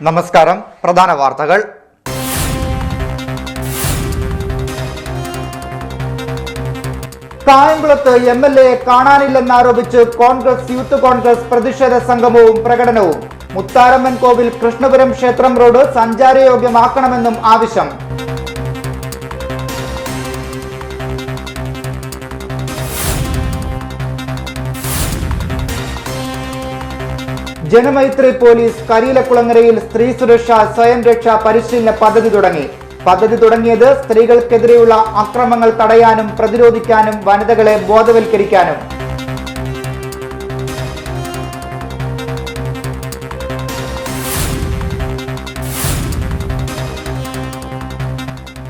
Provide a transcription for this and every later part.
നമസ്കാരം. പ്രധാന വാർത്തകൾ. കായംകുളത്ത് MLA കാണാനില്ലെന്നാരോപിച്ച് കോൺഗ്രസ് യൂത്ത് കോൺഗ്രസ് പ്രതിഷേധ സംഗമവും പ്രകടനവും. മുത്താരമ്മൻ കോവിൽ കൃഷ്ണപുരം ക്ഷേത്രം റോഡ് സഞ്ചാരയോഗ്യമാക്കണമെന്നും ആവശ്യം. ജനമൈത്രി പോലീസ് കരിയിലക്കുളങ്ങരയിൽ സ്ത്രീ സുരക്ഷ സ്വയം രക്ഷാ പരിശീലന പദ്ധതി തുടങ്ങി. പദ്ധതി തുടങ്ങിയത് സ്ത്രീകൾക്കെതിരെയുള്ള അക്രമങ്ങൾ തടയാനും പ്രതിരോധിക്കാനും വനിതകളെ ബോധവൽക്കരിക്കാനും.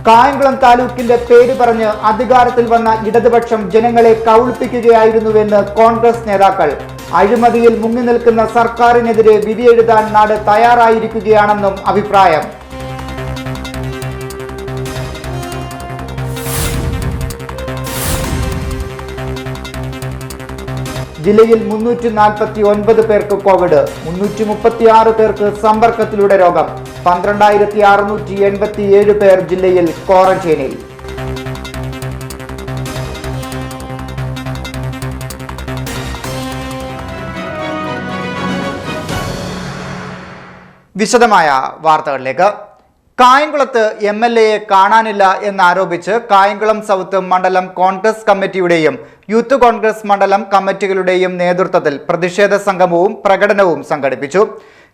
കായംകുളം താലൂക്കിന്റെ പേര് പറഞ്ഞ് അധികാരത്തിൽ വന്ന ഇടതുപക്ഷം ജനങ്ങളെ കൗളിപ്പിക്കുകയായിരുന്നുവെന്ന് കോൺഗ്രസ് നേതാക്കൾ. അഴിമതിയിൽ മുങ്ങി നിൽക്കുന്ന സർക്കാരിനെതിരെ വിധിയെഴുതാൻ നാട് തയ്യാറായിരിക്കുകയാണെന്നും അഭിപ്രായം. ജില്ലയിൽ 349 പേർക്ക് കോവിഡ്, 336 പേർക്ക് സമ്പർക്കത്തിലൂടെ രോഗം, 12,687 പേർ ജില്ലയിൽ ക്വാറന്റൈനിൽ. വിശദമായ വാർത്തകളിലേക്ക്. കായംകുളത്ത് MLA കാണാനില്ല എന്നാരോപിച്ച് കായംകുളം സൗത്ത് മണ്ഡലം കോൺഗ്രസ് കമ്മിറ്റിയുടെയും യൂത്ത് കോൺഗ്രസ് മണ്ഡലം കമ്മിറ്റികളുടെയും നേതൃത്വത്തിൽ പ്രതിഷേധ സംഗമവും പ്രകടനവും സംഘടിപ്പിച്ചു.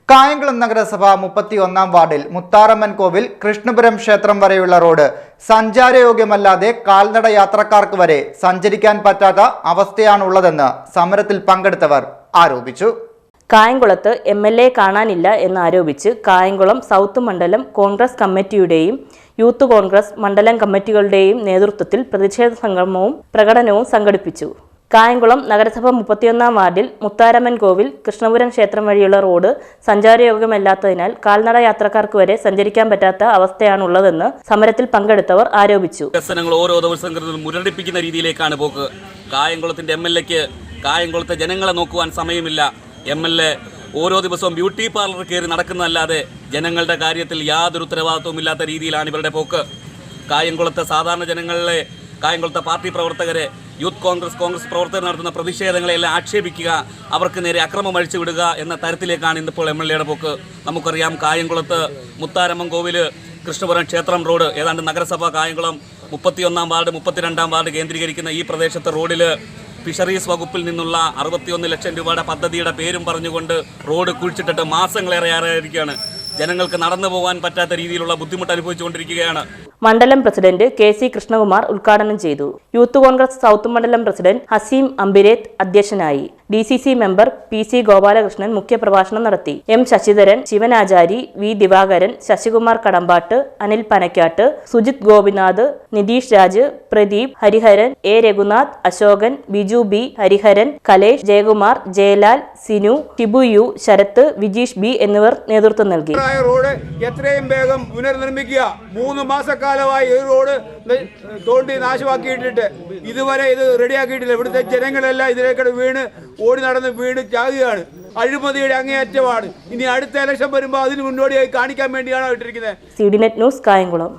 കായംകുളം നഗരസഭ 31-ാം വാർഡിൽ മുത്താരമ്മൻ കോവിൽ കൃഷ്ണപുരം ക്ഷേത്രം വരെയുള്ള റോഡ് സഞ്ചാരയോഗ്യമല്ലാതെ കാൽനട യാത്രക്കാർക്ക് വരെ സഞ്ചരിക്കാൻ പറ്റാത്ത അവസ്ഥയാണുള്ളതെന്ന് സമരത്തിൽ പങ്കെടുത്തവർ ആരോപിച്ചു. കായംകുളത്ത് MLA കാണാനില്ല എന്നാരോപിച്ച് കായംകുളം സൗത്ത് മണ്ഡലം കോൺഗ്രസ് കമ്മിറ്റിയുടെയും യൂത്ത് കോൺഗ്രസ് മണ്ഡലം കമ്മിറ്റികളുടെയും നേതൃത്വത്തിൽ പ്രതിഷേധ സംഗമവും പ്രകടനവും സംഘടിപ്പിച്ചു. കായംകുളം നഗരസഭ 31-ാം വാർഡിൽ മുത്താരമ്മൻ കോവിൽ കൃഷ്ണപുരം ക്ഷേത്രം വഴിയുള്ള റോഡ് സഞ്ചാരയോഗ്യമല്ലാത്തതിനാൽ കാൽനട യാത്രക്കാർക്ക് വരെ സഞ്ചരിക്കാൻ പറ്റാത്ത അവസ്ഥയാണുള്ളതെന്ന് സമരത്തിൽ പങ്കെടുത്തവർ ആരോപിച്ചു. വികസനങ്ങൾ ഓരോ ദിവസവും മുരടിപ്പിക്കുന്ന രീതിയിലേക്കാണ് പോക്ക്. കായംകുളത്തിന്റെ MLAക്ക് കായംകുളത്തെ ജനങ്ങളെ നോക്കുവാൻ സമയമില്ല. MLA ഓരോ ദിവസവും ബ്യൂട്ടി പാർലർ കയറി നടക്കുന്നതല്ലാതെ ജനങ്ങളുടെ കാര്യത്തിൽ യാതൊരു ഉത്തരവാദിത്വവും ഇല്ലാത്ത രീതിയിലാണ് ഇവരുടെ പോക്ക്. കായംകുളത്തെ സാധാരണ ജനങ്ങളെ, കായംകുളത്തെ പാർട്ടി പ്രവർത്തകരെ, യൂത്ത് കോൺഗ്രസ് പ്രവർത്തകർ നടത്തുന്ന പ്രതിഷേധങ്ങളെല്ലാം ആക്ഷേപിക്കുക, അവർക്ക് നേരെ അക്രമം അഴിച്ചു വിടുക എന്ന തരത്തിലേക്കാണ് ഇന്നിപ്പോൾ MLAയുടെ പോക്ക്. നമുക്കറിയാം, കായംകുളത്ത് മുത്താരമ്മൻ കോവില് കൃഷ്ണപുരം ക്ഷേത്രം റോഡ് ഏതാണ്ട് നഗരസഭ കായംകുളം 31-ാം വാർഡ് 32-ാം വാർഡ് കേന്ദ്രീകരിക്കുന്ന ഈ പ്രദേശത്തെ റോഡിൽ ഫിഷറീസ് വകുപ്പിൽ നിന്നുള്ള 61 ലക്ഷം രൂപയുടെ പദ്ധതിയുടെ പേരും പറഞ്ഞുകൊണ്ട് റോഡ് കുഴിച്ചിട്ടിട്ട് മാസങ്ങളേറെയായിരിക്കുകയാണ്. ജനങ്ങൾക്ക് നടന്നു പോകാൻ പറ്റാത്ത രീതിയിലുള്ള ബുദ്ധിമുട്ട് അനുഭവിച്ചുകൊണ്ടിരിക്കുകയാണ്. മണ്ഡലം പ്രസിഡന്റ് KC കൃഷ്ണകുമാർ ഉദ്ഘാടനം ചെയ്തു. യൂത്ത് കോൺഗ്രസ് സൗത്ത് മണ്ഡലം പ്രസിഡന്റ് ഹസീം അംബിരേത്ത് അധ്യക്ഷനായി. DCC മെമ്പർ PC ഗോപാലകൃഷ്ണൻ മുഖ്യപ്രഭാഷണം നടത്തി. M Sasidharan, ശിവനാചാരി, V Divakaran, Sasikumar Kadambattu, Anil Panakkad, Sujith Gopinath, Nitish Raj, Pradeep, Hariharan, A Raghunath, Ashokan, Biju B, Hariharan, Kalesh, Jayakumar, Jayalal, Sinu, Shibu U, Sarath, Vijeesh B എന്നിവർ നേതൃത്വം നൽകി. റോഡ് എത്രയും വേഗം പുനർനിർമ്മിക്കുക. 3 മാസക്കാലമായി ഈ റോഡ് തോണ്ടി നാശമാക്കിയിട്ടിട്ട് ഇതുവരെ ഇത് റെഡിയാക്കിയിട്ടില്ല. ഇവിടുത്തെ ജനങ്ങളെല്ലാം ഇതിലേക്കൂടെ ഓടി നടന്ന് വീണ് ചാകുകയാണ്. അഴിമതിയുടെ അങ്ങേയറ്റമാണ്. ഇനി അടുത്ത ഇലക്ഷൻ വരുമ്പോൾ അതിന് മുന്നോടിയായി കാണിക്കാൻ വേണ്ടിയാണ് ഇട്ടിരിക്കുന്നത്. CDNet news Kayamkulam.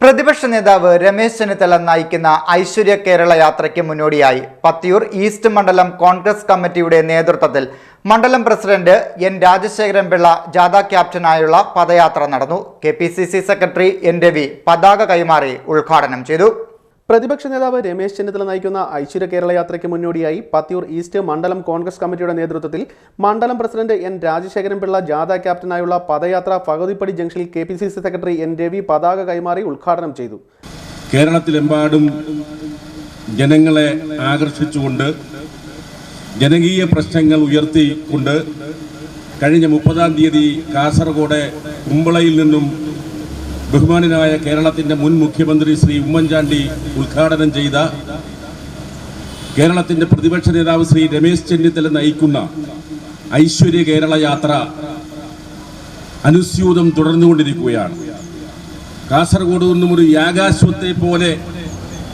പ്രതിപക്ഷ നേതാവ് രമേശ് ചെന്നിത്തല നയിക്കുന്ന ഐശ്വര്യ കേരള യാത്രയ്ക്ക് മുന്നോടിയായി പത്തിയൂർ ഈസ്റ്റ് മണ്ഡലം കോൺഗ്രസ് കമ്മിറ്റിയുടെ നേതൃത്വത്തിൽ മണ്ഡലം പ്രസിഡന്റ് N രാജശേഖരൻപിള്ള ജാഥ ക്യാപ്റ്റനായുള്ള പദയാത്ര നടന്നു. KPCC സെക്രട്ടറി N രവി പതാക കൈമാറി ഉദ്ഘാടനം ചെയ്തു. പ്രതിപക്ഷ നേതാവ് രമേശ് ചെന്നിത്തല നയിക്കുന്ന ഐശ്വര്യ കേരള യാത്രയ്ക്ക് മുന്നോടിയായി പത്തിയൂർ ഈസ്റ്റ് മണ്ഡലം കോൺഗ്രസ് കമ്മിറ്റിയുടെ നേതൃത്വത്തിൽ മണ്ഡലം പ്രസിഡന്റ് N രാജശേഖരൻപിള്ള ജാഥ ക്യാപ്റ്റനായുള്ള പദയാത്ര ഫഗതിപ്പടി ജംഗ്ഷനിൽ KPCC സെക്രട്ടറി N രവി പതാക കൈമാറി ഉദ്ഘാടനം ചെയ്തു. കേരളത്തിലെമ്പാടും ജനങ്ങളെ ആകർഷിച്ചുകൊണ്ട് ജനകീയ പ്രശ്നങ്ങൾ ഉയർത്തിക്കൊണ്ട് കഴിഞ്ഞ 30-ാം തീയതി കാസർഗോഡ് കുമ്പളയിൽ നിന്നും ബഹുമാനനായ കേരളത്തിൻ്റെ മുൻ മുഖ്യമന്ത്രി ശ്രീ ഉമ്മൻചാണ്ടി ഉദ്ഘാടനം ചെയ്ത കേരളത്തിൻ്റെ പ്രതിപക്ഷ നേതാവ് ശ്രീ രമേശ് ചെന്നിത്തല നയിക്കുന്ന ഐശ്വര്യ കേരള യാത്ര അനുസ്യൂതം തുടർന്നുകൊണ്ടിരിക്കുകയാണ്. കാസർഗോഡ് നിന്നും ഒരു യാഗാശ്വത്തെ പോലെ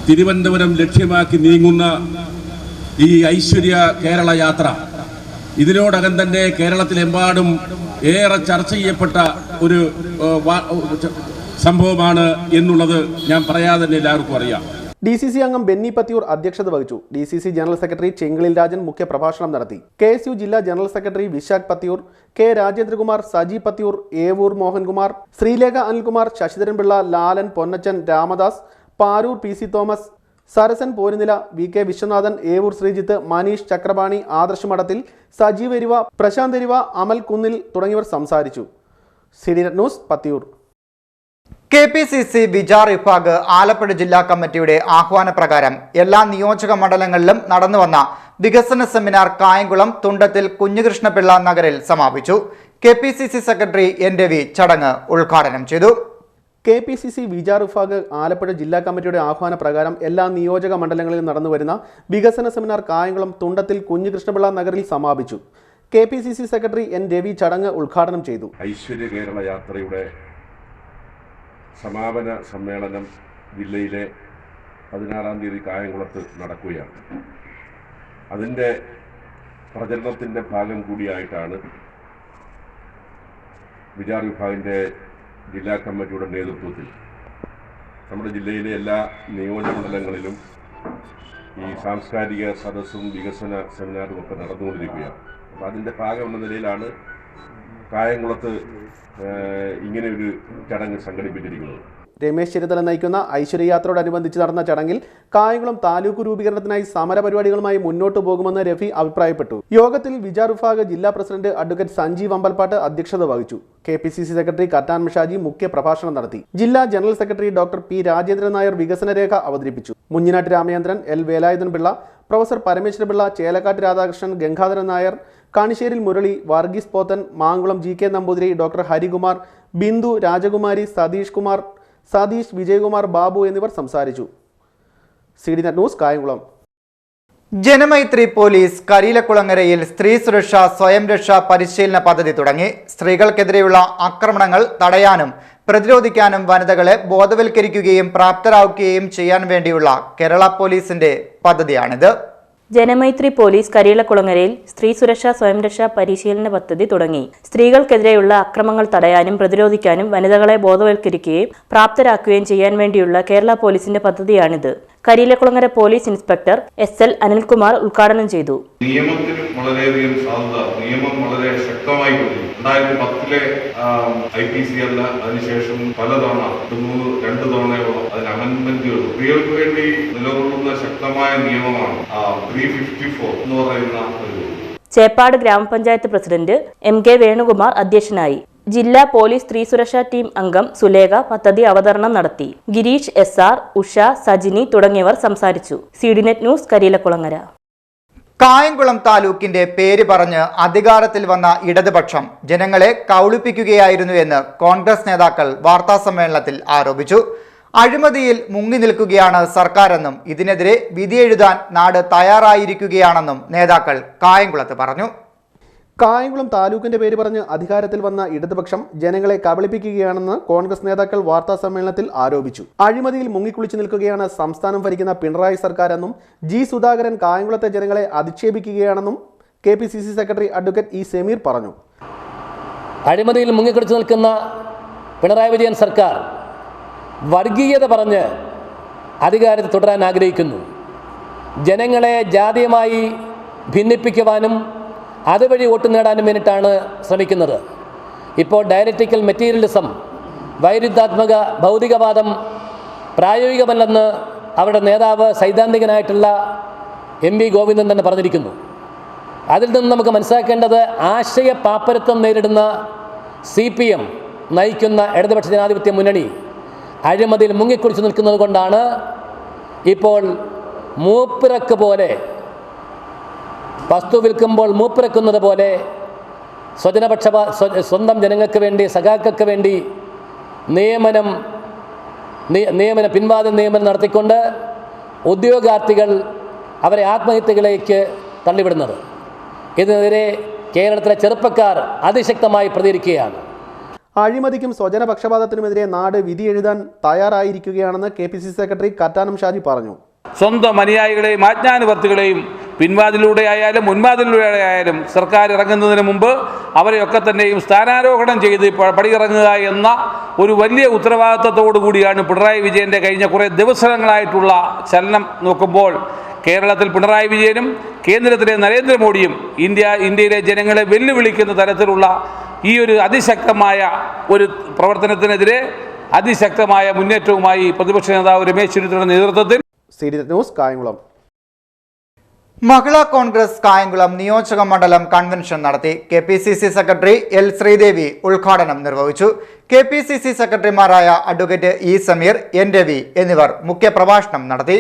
തിരുവനന്തപുരം ലക്ഷ്യമാക്കി നീങ്ങുന്ന ഈ ഐശ്വര്യ കേരള യാത്ര ഇതിനോടകം തന്നെ കേരളത്തിലെമ്പാടും ഏറെ ചർച്ച ചെയ്യപ്പെട്ട ഒരു സംഭവമാണ് എന്നുള്ളത് ഞാൻ പറയാതെ തന്നെ എല്ലാവർക്കും അറിയാം. DCC അംഗം ബെന്നി പത്തിയൂർ അധ്യക്ഷത വഹിച്ചു. DCC general secretary Chenkilil Rajan മുഖ്യപ്രഭാഷണം നടത്തി. KSU ജില്ലാ general secretary Vishakh Pathiyoor, K Rajendrakumar, Saji Pathiyoor, Evoor Mohankumar, Sreelekha Anilkumar, Sasidharan Pillai, Lalan Ponnachan, Ramadas, Paroor PC Thomas, Sarasan Porunila, VK Viswanathan, Evoor Sreejith, Maneesh Chakrapani, Adarsh Madathil, Sajeev എരിവ, Prashant എരിവ, അമൽ കുന്നിൽ തുടങ്ങിയവർ സംസാരിച്ചു. CDNet news Pathiyoor. KPCC Vichar Vibhag Alappuzha ജില്ലാ കമ്മിറ്റിയുടെ ആഹ്വാനപ്രകാരം എല്ലാ നിയോജക മണ്ഡലങ്ങളിലും നടന്നുവന്ന വികസന സെമിനാർ കായംകുളം തുണ്ടത്തിൽ കുഞ്ഞുകൃഷ്ണപിള്ള നഗറിൽ സമാപിച്ചു. KPCC സെക്രട്ടറി N രവി ചടങ്ങ് ഉദ്ഘാടനം ചെയ്തു. KPCC വിചാർ വിഭാഗ് ആലപ്പുഴ ജില്ലാ കമ്മിറ്റിയുടെ ആഹ്വാനപ്രകാരം എല്ലാ നിയോജക മണ്ഡലങ്ങളിലും നടന്നുവരുന്ന വികസന സെമിനാർ കായംകുളം തുണ്ടത്തിൽ കുഞ്ഞുകൃഷ്ണപിള്ള നഗറിൽ സമാപിച്ചു. KPCC സെക്രട്ടറി N രവി ചടങ്ങ് ഉദ്ഘാടനം ചെയ്തു. ഐശ്വര്യ കേരള യാത്രയുടെ സമാപന സമ്മേളനം ജില്ലയിലെ 16-ാം തീയതി കായംകുളത്ത് നടക്കുകയാണ്. അതിൻ്റെ പ്രചരണത്തിൻ്റെ ഭാഗം കൂടിയായിട്ടാണ് വിചാർ വിഭാഗിൻ്റെ ജില്ലാ കമ്മിറ്റിയുടെ നേതൃത്വത്തിൽ നമ്മുടെ ജില്ലയിലെ എല്ലാ നിയോജകമണ്ഡലങ്ങളിലും ഈ സാംസ്കാരിക സദസ്സും വികസന സെമിനാറും ഒക്കെ നടന്നുകൊണ്ടിരിക്കുകയാണ്. അപ്പോൾ അതിൻ്റെ ഭാഗം എന്ന നിലയിലാണ് കായംകുളത്ത് ഇങ്ങനെ ഒരു ചടങ്ങ് സംഘടിപ്പിച്ചിരിക്കുന്നത്. രമേശ് ചെന്നിത്തല നയിക്കുന്ന ഐശ്വര്യയാത്രയോടനുബന്ധിച്ച് നടന്ന ചടങ്ങിൽ കായംകുളം താലൂക്ക് രൂപീകരണത്തിനായി സമരപരിപാടികളുമായി മുന്നോട്ടു പോകുമെന്ന് രഫി അഭിപ്രായപ്പെട്ടു. യോഗത്തിൽ വിചാർ വിഭാഗ് ജില്ലാ പ്രസിഡന്റ് അഡ്വക്കേറ്റ് സഞ്ജീവ് അമ്പൽപ്പാട്ട് അധ്യക്ഷത വഹിച്ചു. KPCC സെക്രട്ടറി കറ്റാൻ മിഷാജി മുഖ്യ പ്രഭാഷണം നടത്തി. ജില്ലാ ജനറൽ സെക്രട്ടറി ഡോക്ടർ P രാജേന്ദ്രൻ നായർ വികസന രേഖ അവതരിപ്പിച്ചു. Munjinattu Ramachandran, L Velayudhan Pillai, professor Parameswara Pillai, Chelakkattu Radhakrishnan, Gangadharan Nair, Kanisseril Murali, Varghese Pothan, Mankulam GK Namboothiri, doctor Harikumar, Bindu, Rajakumari, Satheesh Kumar, Satheesh, Vijayakumar, Babu എന്നിവർ സംസാരിച്ചു. CDNet news Kayamkulam. Janamaithri police കരിയിലക്കുളങ്ങരയിൽ സ്ത്രീ സുരക്ഷ സ്വയം രക്ഷാ പരിശീലന പദ്ധതി തുടങ്ങി. സ്ത്രീകൾക്കെതിരെയുള്ള ആക്രമണങ്ങൾ തടയാനും പ്രതിരോധിക്കാനും വനിതകളെ ബോധവൽക്കരിക്കുകയും പ്രാപ്തരാക്കുകയും ചെയ്യാൻ വേണ്ടിയുള്ള കേരള പോലീസിന്റെ പദ്ധതിയാണിത്. ജനമൈത്രി പോലീസ് കരിയിലക്കുളങ്ങരയിൽ സ്ത്രീ സുരക്ഷാ സ്വയം രക്ഷാ പരിശീലന പദ്ധതി തുടങ്ങി. സ്ത്രീകൾക്കെതിരെയുള്ള അക്രമങ്ങൾ തടയാനും പ്രതിരോധിക്കാനും വനിതകളെ ബോധവൽക്കരിക്കുകയും പ്രാപ്തരാക്കുകയും ചെയ്യാൻ വേണ്ടിയുള്ള കേരള പോലീസിന്റെ പദ്ധതിയാണിത്. Kariyilakulangara police inspector SL Anilkumar ഉദ്ഘാടനം ചെയ്തു. നിയമത്തിന് വളരെയധികം സാധ്യത, നിയമം വളരെ ശക്തമായി കൊണ്ടു 2010 IPC അല്ല, അതിനുശേഷം പലതവണ 2 തവണയോളം അതിന് അമെന്റ്മെന്റുകൾ സ്ത്രീകൾക്ക് വേണ്ടി നിലകൊള്ളുന്ന ശക്തമായ നിയമമാണ് 354 എന്ന് പറയുന്ന ഒരു. ചേപ്പാട് ഗ്രാമപഞ്ചായത്ത് പ്രസിഡന്റ് MK വേണുകുമാർ അധ്യക്ഷനായി. ജില്ലാ പോലീസ് സ്ത്രീ സുരക്ഷാ ടീം അംഗം സുലേഖ പദ്ധതി അവതരണം നടത്തി. ഗിരീഷ് SR, ഉഷ, സജിനി തുടങ്ങിയവർ സംസാരിച്ചു. CDNet news Kariyilakulangara. കായംകുളം താലൂക്കിന്റെ പേര് പറഞ്ഞ് അധികാരത്തിൽ വന്ന ഇടതുപക്ഷം ജനങ്ങളെ കൗളിപ്പിക്കുകയായിരുന്നു എന്ന് കോൺഗ്രസ് നേതാക്കൾ വാർത്താസമ്മേളനത്തിൽ ആരോപിച്ചു. അഴിമതിയിൽ മുങ്ങി നിൽക്കുകയാണ് സർക്കാരെന്നും ഇതിനെതിരെ വിധിയെഴുതാൻ നാട് തയ്യാറായിരിക്കുകയാണെന്നും നേതാക്കൾ കായംകുളത്ത് പറഞ്ഞു. കായംകുളം താലൂക്കിന്റെ പേര് പറഞ്ഞ് അധികാരത്തിൽ വന്ന ഇടതുപക്ഷം ജനങ്ങളെ കബളിപ്പിക്കുകയാണെന്ന് കോൺഗ്രസ് നേതാക്കൾ വാർത്താസമ്മേളനത്തിൽ ആരോപിച്ചു. അഴിമതിയിൽ മുങ്ങിക്കുളിച്ചു നിൽക്കുകയാണ് സംസ്ഥാനം ഭരിക്കുന്ന പിണറായി സർക്കാരെന്നും G സുധാകരൻ കായംകുളത്തെ ജനങ്ങളെ അധിക്ഷേപിക്കുകയാണെന്നും KPCC secretary advocate E Sameer പറഞ്ഞു. അഴിമതിയിൽ മുങ്ങിക്കുളിച്ചു നിൽക്കുന്ന പിണറായി വിജയൻ സർക്കാർ വർഗീയത പറഞ്ഞ് അധികാരത്തിൽ തുടരാൻ ആഗ്രഹിക്കുന്നു. ജനങ്ങളെ ജാതീയമായി ഭിന്നിപ്പിക്കുവാനും അതുവഴി വോട്ട് നേടാനും വേണ്ടിയിട്ടാണ് ശ്രമിക്കുന്നത്. ഇപ്പോൾ ഡയലക്റ്റിക്കൽ മെറ്റീരിയലിസം, വൈരുദ്ധാത്മക ഭൗതികവാദം പ്രായോഗികമല്ലെന്ന് അവരുടെ നേതാവ് സൈദ്ധാന്തികനായിട്ടുള്ള MV ഗോവിന്ദൻ തന്നെ പറഞ്ഞിരിക്കുന്നു. അതിൽ നിന്ന് നമുക്ക് മനസ്സിലാക്കേണ്ടത് ആശയ പാപ്പരത്വം നേരിടുന്ന CPM നയിക്കുന്ന ഇടതുപക്ഷ ജനാധിപത്യ മുന്നണി അഴിമതിയിൽ മുങ്ങിക്കുളിച്ചു നിൽക്കുന്നത് കൊണ്ടാണ് ഇപ്പോൾ മൂപ്പിറക്ക് പോലെ, വസ്തു വിൽക്കുമ്പോൾ മൂപ്പിറക്കുന്നത് പോലെ സ്വന്തം ജനങ്ങൾക്ക് വേണ്ടി, സഖാക്കൾക്ക് വേണ്ടി പിൻവാതിൽ നിയമനം നടത്തിക്കൊണ്ട് ഉദ്യോഗാർത്ഥികൾ അവരെ ആത്മഹത്യകളിലേക്ക് തള്ളിവിടുന്നത്. ഇതിനെതിരെ കേരളത്തിലെ ചെറുപ്പക്കാർ അതിശക്തമായി പ്രതികരിക്കുകയാണ്. അഴിമതിക്കും സ്വജനപക്ഷപാതത്തിനുമെതിരെ നാട് വിധി എഴുതാൻ തയ്യാറായിരിക്കുകയാണെന്ന് KPCC സെക്രട്ടറി കറ്റാനം ഷാജി പറഞ്ഞു. സ്വന്തം അനുയായികളെയും ആജ്ഞാനുവർത്തികളെയും പിൻവാതിലൂടെ ആയാലും മുൻവാതിലൂടെ ആയാലും സർക്കാർ ഇറങ്ങുന്നതിന് മുമ്പ് അവരെയൊക്കെ തന്നെയും സ്ഥാനാരോഹണം ചെയ്ത് പടിയിറങ്ങുക എന്ന ഒരു വലിയ ഉത്തരവാദിത്തത്തോടു കൂടിയാണ് പിണറായി വിജയൻ്റെ കഴിഞ്ഞ കുറേ ദിവസങ്ങളായിട്ടുള്ള ചലനം നോക്കുമ്പോൾ കേരളത്തിൽ പിണറായി വിജയനും കേന്ദ്രത്തിലെ നരേന്ദ്രമോദിയും ഇന്ത്യയിലെ ജനങ്ങളെ വെല്ലുവിളിക്കുന്ന തരത്തിലുള്ള ഈ ഒരു അതിശക്തമായ ഒരു പ്രവർത്തനത്തിനെതിരെ അതിശക്തമായ മുന്നേറ്റവുമായി പ്രതിപക്ഷ നേതാവ് രമേശ് ചെന്നിത്തലയുടെ നേതൃത്വത്തിൽ ന്യൂസ് കായംകുളം. മഹിളാ കോൺഗ്രസ് കായംകുളം നിയോജക മണ്ഡലം കൺവെൻഷൻ നടത്തി. KPCC സെക്രട്ടറി L ശ്രീദേവി ഉദ്ഘാടനം നിർവഹിച്ചു. KPCC സെക്രട്ടറിമാരായ advocate E Sameer, N Ravi എന്നിവർ മുഖ്യപ്രഭാഷണം നടത്തി.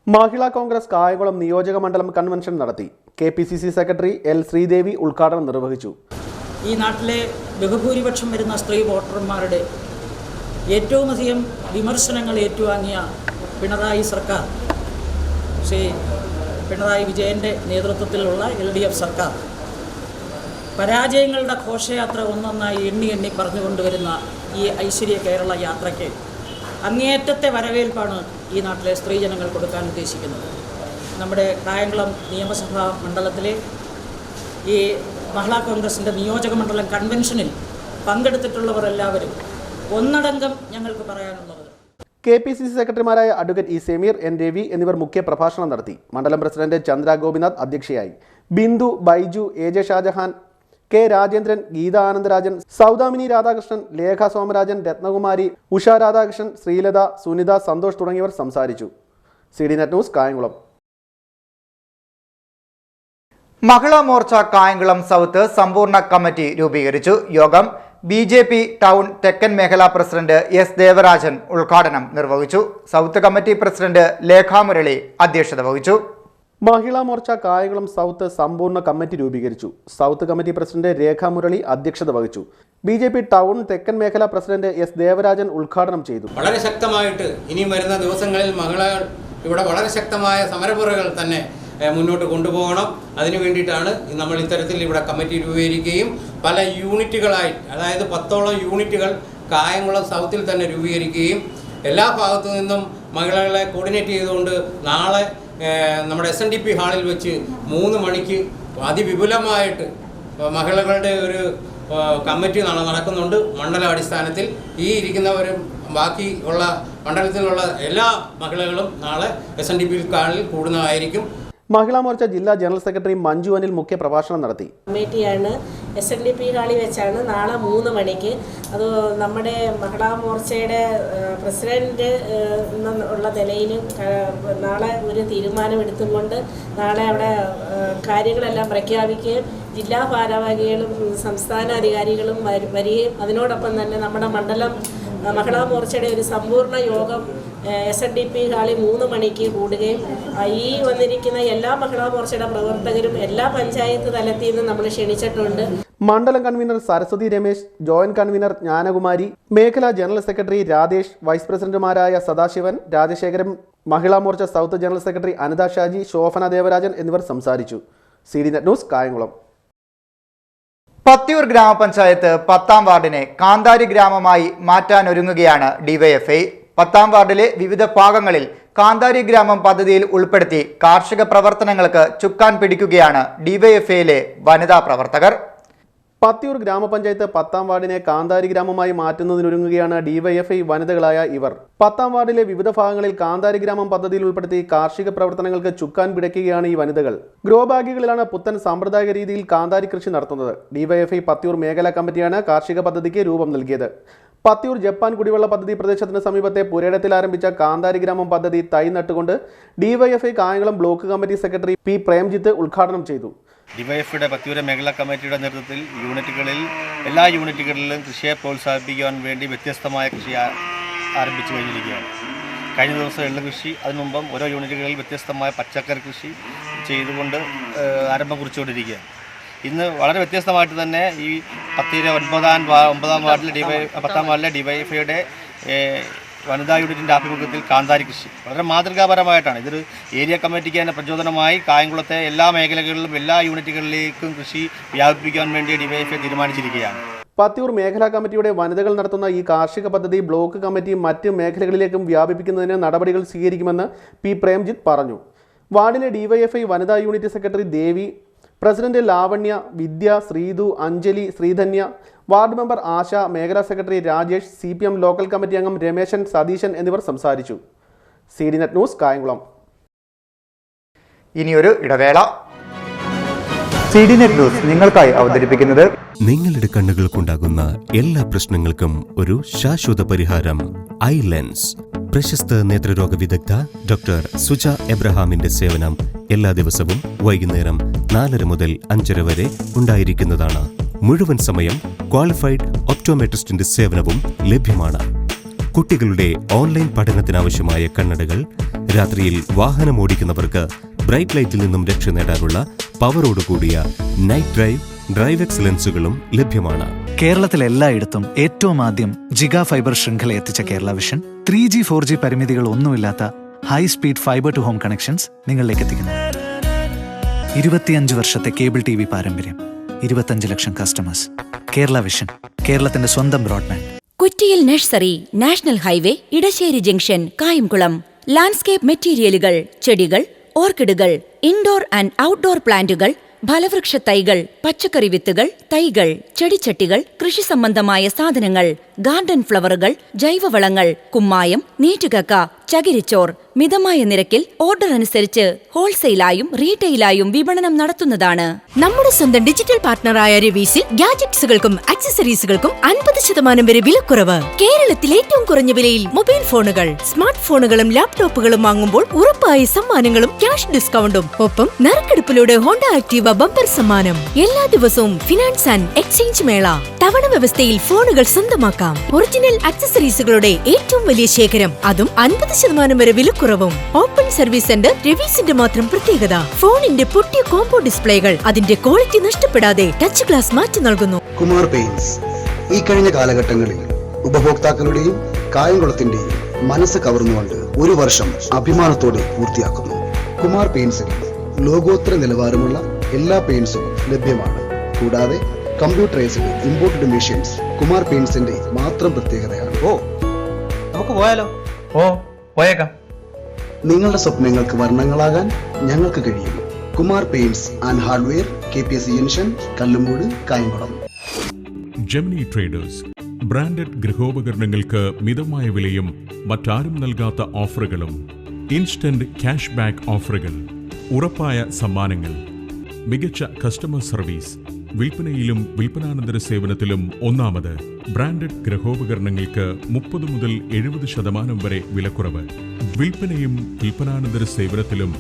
മഹിളാ കോൺഗ്രസ് കായംകുളം നിയോജക മണ്ഡലം കൺവെൻഷൻ നടത്തി. KPCC സെക്രട്ടറി L ശ്രീദേവി ഉദ്ഘാടനം നിർവഹിച്ചു. ഈ നാട്ടിലെ ബഹുഭൂരിപക്ഷം വരുന്ന സ്ത്രീ വോട്ടർമാരുടെ ഏറ്റവും അധികം വിമർശനങ്ങൾ ഏറ്റുവാങ്ങിയ പിണറായി സർക്കാർ, ശ്രീ പിണറായി വിജയൻ്റെ നേതൃത്വത്തിലുള്ള LDF സർക്കാർ പരാജയങ്ങളുടെ ഘോഷയാത്ര ഒന്നൊന്നായി എണ്ണി പറഞ്ഞുകൊണ്ടുവരുന്ന ഈ ഐശ്വര്യ കേരള യാത്രയ്ക്ക് അങ്ങേയറ്റത്തെ വരവേൽപ്പാണ് ഈ നാട്ടിലെ സ്ത്രീജനങ്ങൾ കൊടുക്കാൻ ഉദ്ദേശിക്കുന്നത്. നമ്മുടെ കായംകുളം നിയമസഭാ മണ്ഡലത്തിലെ ഈ മഹിളാ കോൺഗ്രസിൻ്റെ നിയോജക മണ്ഡലം കൺവെൻഷനിൽ പങ്കെടുത്തിട്ടുള്ളവർ എല്ലാവരും ഒന്നടങ്കം ഞങ്ങൾക്ക് പറയാനുള്ളത്, KPCC സെക്രട്ടറിമാരായ advocate E Sameer, N Ravi എന്നിവർ മുഖ്യ പ്രഭാഷണം നടത്തി. മണ്ഡലം പ്രസിഡന്റ് ചന്ദ്ര ഗോപിനാഥ് അധ്യക്ഷയായി. ബിന്ദു, ബൈജു, AJ ഷാജഹാൻ, K രാജേന്ദ്രൻ, ഗീത ആനന്ദരാജൻ, സൗദാമിനി രാധാകൃഷ്ണൻ, ലേഖ സോമരാജൻ, രത്നകുമാരി, ഉഷ രാധാകൃഷ്ണൻ, ശ്രീലത, സുനിത, സന്തോഷ് തുടങ്ങിയവർ സംസാരിച്ചു. CDNet news Kayamkulam. Mahila Morcha Kayamkulam south സമ്പൂർണ്ണ കമ്മിറ്റി രൂപീകരിച്ചു. യോഗം BJP ടൗൺ തെക്കൻ മേഖലാ പ്രസിഡന്റ് S ദേവരാജൻ ഉദ്ഘാടനം നിർവഹിച്ചു. South committee president Lekha Murali അധ്യക്ഷത വഹിച്ചു. മഹിളാ മോർച്ച കായംകുളം സൗത്ത് സമ്പൂർണ്ണ കമ്മിറ്റി രൂപീകരിച്ചു. സൗത്ത് കമ്മിറ്റി പ്രസിഡന്റ് രേഖാ മുരളി അധ്യക്ഷത വഹിച്ചു. BJP ടൗൺ തെക്കൻ മേഖലാ പ്രസിഡന്റ് S ദേവരാജൻ ഉദ്ഘാടനം ചെയ്തു. വളരെ ശക്തമായിട്ട് ഇനിയും വരുന്ന ദിവസങ്ങളിൽ മഹിളകൾ ഇവിടെ വളരെ ശക്തമായ സമരമുറകൾ തന്നെ മുന്നോട്ട് കൊണ്ടുപോകണം. അതിനു വേണ്ടിയിട്ടാണ് നമ്മൾ ഇത്തരത്തിൽ ഇവിടെ കമ്മിറ്റി രൂപീകരിക്കുകയും പല യൂണിറ്റുകളായി, അതായത് 10ഓളം യൂണിറ്റുകൾ കായംകുളം സൗത്തിൽ തന്നെ രൂപീകരിക്കുകയും എല്ലാ ഭാഗത്തു നിന്നും മഹിളകളെ കോർഡിനേറ്റ് ചെയ്തുകൊണ്ട് നാളെ നമ്മുടെ SNDP ഹാളിൽ വെച്ച് 3 മണിക്ക് അതിവിപുലമായിട്ട് മഹിളകളുടെ ഒരു കമ്മിറ്റി നടക്കുന്നുണ്ട്. മണ്ഡല അടിസ്ഥാനത്തിൽ ഈ ഇരിക്കുന്നവരും ബാക്കി ഉള്ള മണ്ഡലത്തിലുള്ള എല്ലാ മഹിളകളും നാളെ SNDP ഹാളിൽ കൂടുന്നതായിരിക്കും. മഹിളാ മോർച്ച ജില്ലാ ജനറൽ സെക്രട്ടറി മഞ്ജു അനിൽ മുഖ്യ പ്രഭാഷണം നടത്തി. കമ്മിറ്റിയാണ് SNDP ഹാളിൽ വെച്ചാണ് നാളെ 3 മണിക്ക്. അത് നമ്മുടെ മഹിളാ മോർച്ചയുടെ പ്രസിഡന്റ് എന്നുള്ള നിലയിൽ നാളെ ഒരു തീരുമാനമെടുത്തുകൊണ്ട് നാളെ അവിടെ കാര്യങ്ങളെല്ലാം പ്രഖ്യാപിക്കുകയും ജില്ലാ ഭാരവാഹികളും സംസ്ഥാന അധികാരികളും വരികയും അതിനോടൊപ്പം തന്നെ നമ്മുടെ മണ്ഡലം മഹിളാ മോർച്ചയുടെ ഒരു സമ്പൂർണ്ണ യോഗം SNDP ഹാളിൽ 3 മണിക്ക് കൂടുകയും ഈ വന്നിരിക്കുന്ന എല്ലാ മഹിളാ മോർച്ചയുടെ പ്രവർത്തകരും എല്ലാ പഞ്ചായത്ത് തലത്തിൽ നിന്ന് നമ്മൾ ക്ഷണിച്ചിട്ടുണ്ട്. മണ്ഡലം convener Saraswathi Ramesh, joint convener Jnanakumari, മേഖലാ ജനറൽ സെക്രട്ടറി രാധേഷ്, വൈസ് പ്രസിഡന്റുമാരായ Sadasivan, Rajasekharan, Mahila Morcha south general secretary Anitha Shaji, Shobhana Devarajan എന്നിവർ സംസാരിച്ചു. CDNet news Kayamkulam. പത്തിയൂർ ഗ്രാമപഞ്ചായത്ത് 10ാം വാർഡിനെ കാന്താരി ഗ്രാമമായി മാറ്റാനൊരുങ്ങുകയാണ് DYFI. 10ാം വാർഡിലെ വിവിധ ഭാഗങ്ങളിൽ കാന്താരി ഗ്രാമം പദ്ധതിയിൽ ഉൾപ്പെടുത്തി കാർഷിക പ്രവർത്തനങ്ങൾക്ക് ചുക്കാൻ പിടിക്കുകയാണ് DYFIയിലെ വനിതാ പ്രവർത്തകർ. പത്തിയൂർ ഗ്രാമപഞ്ചായത്ത് 10ാം വാർഡിനെ കാന്താരി ഗ്രാമമായി മാറ്റുന്നതിനൊരുങ്ങുകയാണ് DYFI വനിതകളായ ഇവർ. 10ാം വാർഡിലെ വിവിധ ഭാഗങ്ങളിൽ കാന്താരി ഗ്രാമം പദ്ധതിയിൽ ഉൾപ്പെടുത്തി കാർഷിക പ്രവർത്തനങ്ങൾക്ക് ചുക്കാൻ പിടിക്കുകയാണ് ഈ വനിതകൾ. ഗ്രോ ബാഗുകളിലാണ് പുത്തൻ സാമ്പ്രദായിക രീതിയിൽ കാന്താരി കൃഷി നടത്തുന്നത്. DYFI പത്തിയൂർ മേഖലാ കമ്മിറ്റിയാണ് കാർഷിക പദ്ധതിക്ക് രൂപം നൽകിയത്. പത്തിയൂർ ജപ്പാൻ കുടിവെള്ള പദ്ധതി പ്രദേശത്തിന് സമീപത്തെ പുരയിടത്തിൽ ആരംഭിച്ച കാന്താരി ഗ്രാമം പദ്ധതി തൈ നട്ടുകൊണ്ട് DYFI Kayamkulam block committee secretary P Premjith ഉദ്ഘാടനം ചെയ്തു. DYFIയുടെ പത്തിയൂർ മേഖലാ കമ്മിറ്റിയുടെ നേതൃത്വത്തിൽ എല്ലാ യൂണിറ്റുകളിലും കൃഷിയെ പ്രോത്സാഹിപ്പിക്കുവാൻ വേണ്ടി വ്യത്യസ്തമായ കൃഷി ആരംഭിച്ചു കഴിഞ്ഞിരിക്കുകയാണ്. കഴിഞ്ഞ ദിവസം എള്ളു കൃഷി, അതിനു മുമ്പം ഓരോ യൂണിറ്റുകളിൽ വ്യത്യസ്തമായ പച്ചക്കറി കൃഷി ചെയ്തുകൊണ്ട് ആരംഭം കുറിച്ചുകൊണ്ടിരിക്കുകയാണ്. ഇന്ന് വളരെ വ്യത്യസ്തമായിട്ട് തന്നെ ഈ പത്തിയൂർ 9ാം വാർഡിലെ 10ാം വാർഡിലെ DYFIയുടെ വനിതാ യൂണിറ്റിൻ്റെ ആഭിമുഖ്യത്തിൽ കാന്താരി കൃഷി വളരെ മാതൃകാപരമായിട്ടാണ്. ഇതൊരു ഏരിയ കമ്മിറ്റിക്ക് തന്നെ പ്രചോദനമായി കായംകുളത്തെ എല്ലാ മേഖലകളിലും എല്ലാ യൂണിറ്റുകളിലേക്കും കൃഷി വ്യാപിപ്പിക്കാൻ വേണ്ടി DYFI തീരുമാനിച്ചിരിക്കുകയാണ്. പത്തിയൂർ മേഖലാ കമ്മിറ്റിയുടെ വനിതകൾ നടത്തുന്ന ഈ കാർഷിക പദ്ധതി ബ്ലോക്ക് കമ്മിറ്റി മറ്റ് മേഖലകളിലേക്കും വ്യാപിപ്പിക്കുന്നതിന് നടപടികൾ സ്വീകരിക്കുമെന്ന് പി പ്രേംജിത്ത് പറഞ്ഞു. വാർഡിലെ ഡിവൈഎഫ്ഐ വനിതാ യൂണിറ്റ് സെക്രട്ടറി ദേവി, പ്രസിഡന്റ് ലാവണ്യ, വിദ്യ, ശ്രീതു, അഞ്ജലി, ശ്രീധന്യ, വാർഡ് മെമ്പർ ആശ, മേഖലാ secretary Rajesh, CPM local committee അംഗം രമേശൻ, സതീശൻ എന്നിവർ സംസാരിച്ചു. CDNet news, Kayamkulam. ഇനിയൊരു ഇടവേള. CDNet ന്യൂസ് നിങ്ങൾക്കായി അവതരിപ്പിക്കുന്നത് നിങ്ങളുടെ കണ്ണുകൾക്കുണ്ടാകുന്ന എല്ലാ പ്രശ്നങ്ങൾക്കും ഒരു ശാശ്വത പരിഹാരം ഐ ലെൻസ്. പ്രശസ്ത നേത്രരോഗ വിദഗ്ധ ഡോക്ടർ സുജ എബ്രഹാമിന്റെ സേവനം എല്ലാ ദിവസവും വൈകുന്നേരം 4:30 മുതൽ 5:30 വരെ ഉണ്ടായിരിക്കുന്നതാണ്. മുഴുവൻ സമയം ക്വാളിഫൈഡ് ഒപ്റ്റോമെട്രിസ്റ്റിന്റെ സേവനവും ലഭ്യമാണ്. കുട്ടികളുടെ ഓൺലൈൻ പഠനത്തിനാവശ്യമായ കണ്ണടകൾ, രാത്രിയിൽ വാഹനം ഓടിക്കുന്നവർക്ക് ബ്രൈറ്റ് ലൈറ്റിൽ നിന്നും രക്ഷ നേടാനുള്ള പവറോട് കൂടിയ നൈറ്റ് ഡ്രൈവ് എക്സലൻസുകളും ലഭ്യമാണ്. കേരളത്തിലെല്ലായിടത്തും ഏറ്റവും ആദ്യം ജിഗാ ഫൈബർ ശൃംഖല എത്തിച്ച കേരള വിഷൻ 3G 4G പരിമിതികൾ ഒന്നുമില്ലാത്ത high speed fibre to home connections നിങ്ങളിലേക്ക് എത്തിക്കുന്നു. 25 വർഷത്തെ കേബിൾ TV പാരമ്പര്യം, 25 ലക്ഷം കസ്റ്റമേഴ്സ്. കേരള വിഷൻ, കേരളത്തിന്റെ സ്വന്തം broadband. Kuttiyil nursery, national highway, Edassery junction, Kayamkulam. Landscape മെറ്റീരിയലുകൾ, ചെടികൾ, ഓർക്കിഡുകൾ, ഇൻഡോർ ആൻഡ് ഔട്ട്ഡോർ പ്ലാന്റുകൾ, ഫലവൃക്ഷ തൈകൾ, പച്ചക്കറി വിത്തുകൾ, തൈകൾ, ചെടിച്ചട്ടികൾ, കൃഷി സംബന്ധമായ സാധനങ്ങൾ, ഗാർഡൻ ഫ്ലവറുകൾ, ജൈവവളങ്ങൾ, കുമ്മായം, നീറ്റുകക്ക, ചകിരിച്ചോർ മിതമായ നിരക്കിൽ ഓർഡർ അനുസരിച്ച് ഹോൾസെയിലായും റീറ്റെയിലായും വിപണനം നടത്തുന്നതാണ്. നമ്മുടെ സ്വന്തം ഡിജിറ്റൽ പാർട്ണറായ രവീസിൽ ഗാഡ്ജറ്റ്സുകൾക്കും ആക്സസറീസുകൾക്കും 50% വരെ വിലക്കുറവ്. കേരളത്തിൽ ഏറ്റവും കുറഞ്ഞ വിലയിൽ മൊബൈൽ ഫോണുകൾ, സ്മാർട്ട് ഫോണുകളും ലാപ്ടോപ്പുകളും വാങ്ങുമ്പോൾ ഉറപ്പായ സമ്മാനങ്ങളും ക്യാഷ് ഡിസ്കൗണ്ടും, ഒപ്പം നറുക്കെടുപ്പിലൂടെ ഹോണ്ട ആക്ടീവ ബമ്പർ സമ്മാനം. എല്ലാ ദിവസവും ഫിനാൻസ് ആൻഡ് എക്സ്ചേഞ്ച് മേള. തവണ വ്യവസ്ഥയിൽ ഫോണുകൾ സ്വന്തമാക്കാം. ഒറിജിനൽ ആക്സസറീസുകളുടെ ഏറ്റവും വലിയ ശേഖരം, അതും 50% വരെ വിലക്കുറവും. ഓപ്പൺ സർവീസ് സെന്റർ രവീസിന്റെ മാത്രം പ്രത്യേകത. ഫോണിന്റെ പൊട്ടിയ കോംബോ ഡിസ്പ്ലേകൾ അതിന്റെ ക്വാളിറ്റി നഷ്ടപ്പെടാതെ ടച്ച് ഗ്ലാസ് മാറ്റി നൽകുന്നു. കുമാർ പെയിന്റ്സ് ഈ കഴിഞ്ഞ കാലഘട്ടങ്ങളിൽ ഉപഭോക്താക്കളുടെയും കായംകുളത്തിന്റെയും മനസ്സ് കവർന്നുകൊണ്ട് 1 വർഷം അഭിമാനത്തോടെ പൂർത്തിയാക്കുന്നു. കുമാർ പെയിന്റ്സിൽ ലോകോത്തര നിലവാരമുള്ള എല്ലാ പെയിന്റ്സും ലഭ്യമാണ്. കൂടാതെ കമ്പ്യൂട്ടറൈസ്ഡ് ഇമ്പോർട്ടഡ് മെഷീൻസ് കുമാർ പെയിന്റ്സിന്റെ മാത്രം പ്രത്യേകതയാണ്. നമുക്ക് പോയാലോ? പോയേക്കാം. നിങ്ങളുടെ സ്വപ്നങ്ങൾക്ക് വർണ്ണങ്ങളാകാൻ ഞങ്ങൾക്ക് കഴിയും. Kumar paints and hardware, KPSC junction, Kallumoodu, Kayamkulam. Gemini traders branded ഗൃഹോപകരണങ്ങൾക്ക് മിതമായ വിലയും മറ്റാരും നൽകാത്ത ഓഫറുകളും, ഇൻസ്റ്റന്റ് ക്യാഷ് ബാക്ക് ഓഫറുകൾ, ഉറപ്പായ സമ്മാനങ്ങൾ, മികച്ച കസ്റ്റമർ സർവീസ്, വിൽപ്പനയിലും വിൽപ്പനാനന്തര സേവനത്തിലും ഒന്നാമത്. ബ്രാൻഡഡ് ഗൃഹോപകരണങ്ങൾക്ക് 30 മുതൽ 70% വരെ വിലക്കുറവ്. വിൽപ്പനയും വിൽപ്പനാനന്തര സേവനത്തിലും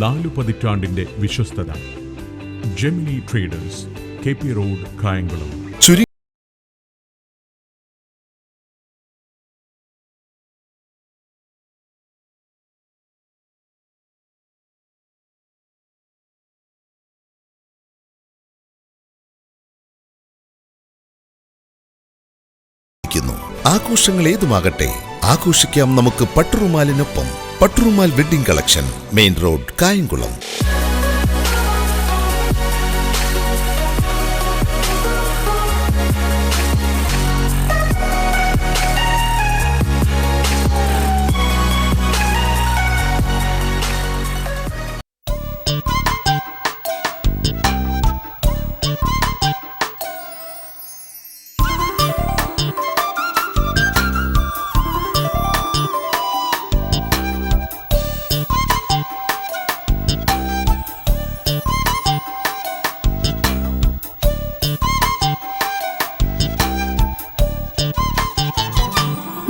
4 പതിറ്റാണ്ടിന്റെ വിശ്വസ്തത. Gemini traders, KP road, Kayamkulam. ആഘോഷങ്ങൾ ഏതുമാകട്ടെ, ആഘോഷിക്കാം നമുക്ക് പട്ടുറുമാലിനൊപ്പം. Patturumal wedding collection, main road, Kayamkulam.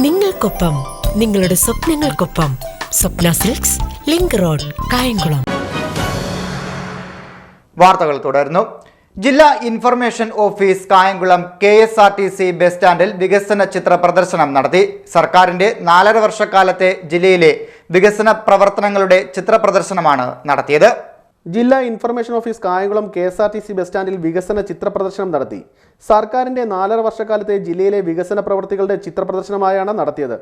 നിങ്ങൾക്കൊപ്പം, നിങ്ങളുടെ സ്വപ്നങ്ങൾക്കൊപ്പം. Swapna silks, link road, Kayamkulam. വാർത്തകൾ തുടരുന്നു. ജില്ലാ information office Kayamkulam KSRTC bus സ്റ്റാൻഡിൽ വികസന ചിത്ര പ്രദർശനം നടത്തി. സർക്കാരിന്റെ 4.5 വർഷക്കാലത്തെ ജില്ലയിലെ വികസന പ്രവർത്തനങ്ങളുടെ ചിത്ര പ്രദർശനമാണ് നടത്തിയത്. ജില്ലാ information office Kayamkulam KSRTC bus സ്റ്റാൻഡിൽ വികസന ചിത്ര പ്രദർശനം നടത്തി. സർക്കാരിന്റെ 4.5 വർഷക്കാലത്തെ ജില്ലയിലെ വികസന പ്രവർത്തികളുടെ ചിത്ര പ്രദർശനമായാണ് നടത്തിയത്.